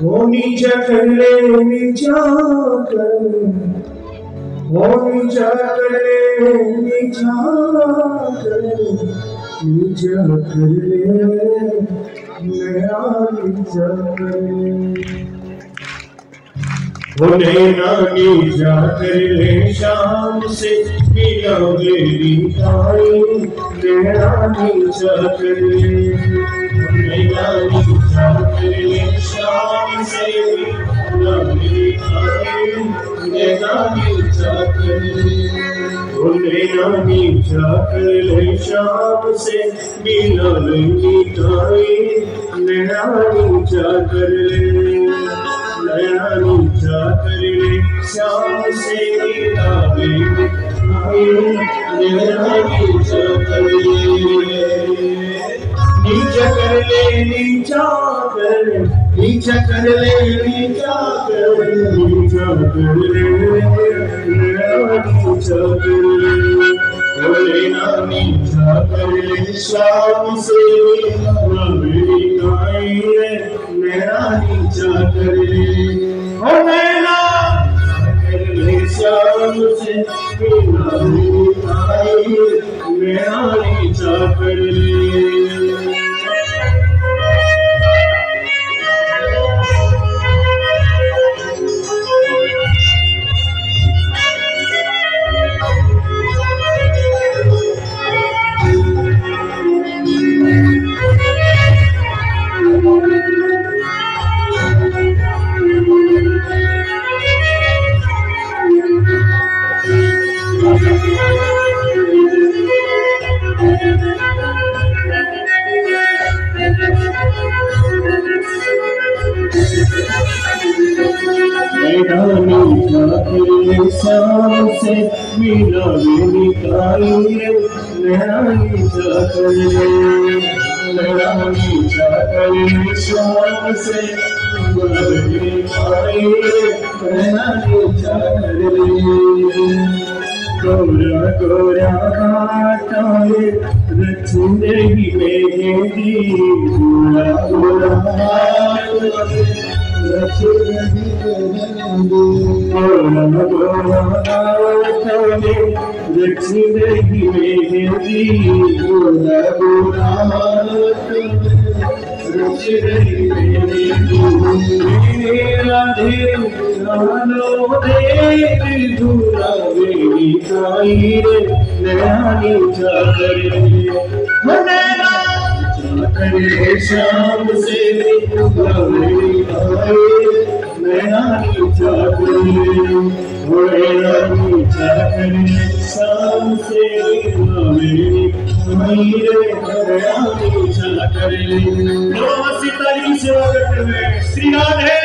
वो नीचा कर ले नीचा कर, वो नीचा कर ले नीचा कर, नीचा कर ले मेरा नीचा कर ले। वो नैना नीचा कर ले शाम से मिला मेरी ताई, नैना नीचा कर ले, नैना नीचा कर ले शाम से मिला मेरी ताई, नैना नीचा कर ले। वो नैना नीचा कर ले शाम से मिला मेरी ताई, नैना नीचा कर ले, नैना नीचा कर ले शाम से मिला मेरी ताई, नैना नीचा कर ले। नीचा कर ले नीचा कर, नीचा कर ले नीचा कर, नीचा कर ले नैना नीचा कर ले। ओ नैना नीचा कर ले शाम से मिला मेरी ताई, नैना नीचा कर ले। ओ नैना कर ले शाम से मिला मेरी ताई, नैना नीचा कर ले। नैना नीचा कर ले शाम से मिला मेरी ताई, नैना नीचा कर ले, नैना नीचा कर ले शाम से मिला मेरी ताई, नैना नीचा कर ले। गोरा गोरा काटाए रचुंदगी मेहंदी, गोरा गोरा रचुंदगी गोरा गोरा काटाए रचुंदगी मेहंदी, गोरा गोरा रचुंदगी मेहंदी। राधे रानो दे दूरा मेरी ताई, नैना नीचा कर ले, नैना नीचा कर ले शाम से मिला मेरी ताई, नैना नीचा कर ले। नैना नीचा कर ले शाम से मिला मेरी ताई, नैना नीचा कर ले। सीता जी की सेवा करते हुए श्री राधे।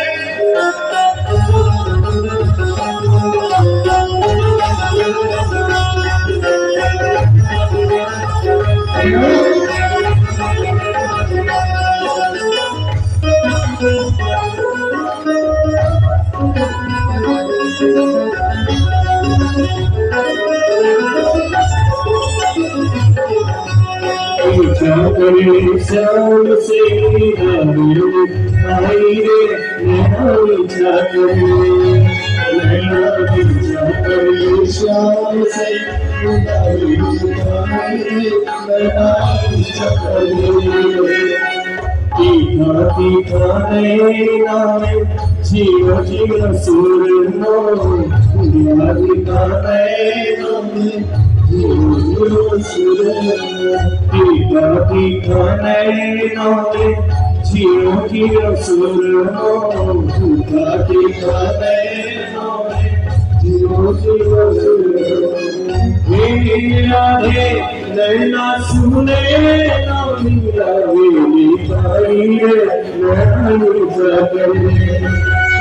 नीचा कर ले शाम से मिला मेरी ताई, नैना नीचा कर ले, नैना नीचा कर ले शाम से मिला मेरी ताई, नैना नीचा कर ले। तीखा तीखा नैना जीव जीव सुरनो, तीखा तीखा नैना तीखा तीखा नैना जीव जीव सुरनो, तीखा तीखा नैना जीव जीव सुरनो। राधे नैना सुने ना मिला मेरी ताई, नैना नीचा कर ले,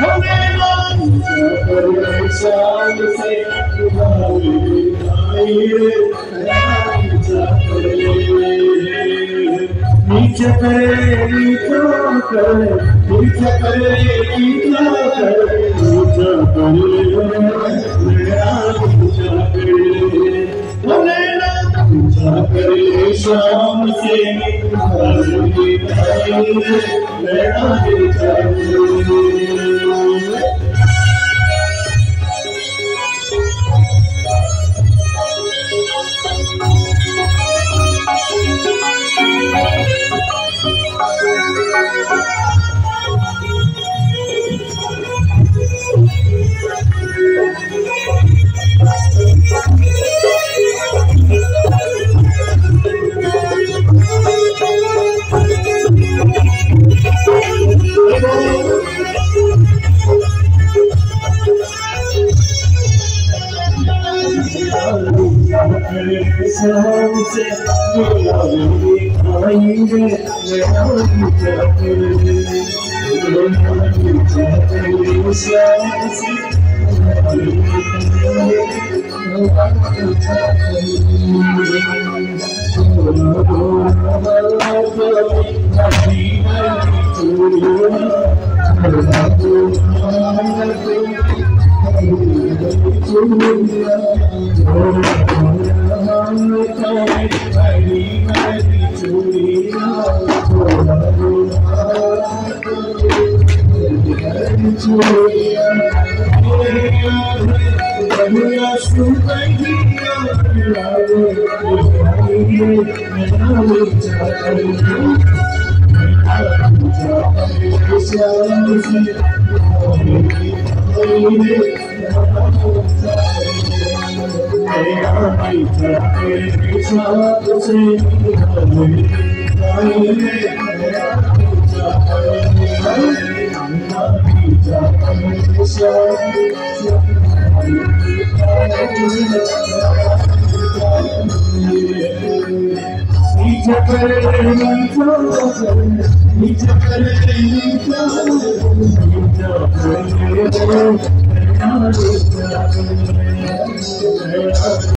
नैना नीचा कर ले शाम से मिला मेरी ताई, नैना नीचा कर ले। नीचा कर नीचा कर, नीचा कर नीचा कर, नीचा कर नैना नीचा कर ले, नैना नीचा कर ले शाम से मिला मेरी ताई, नैना नीचा कर ले। सबसे खाएंगे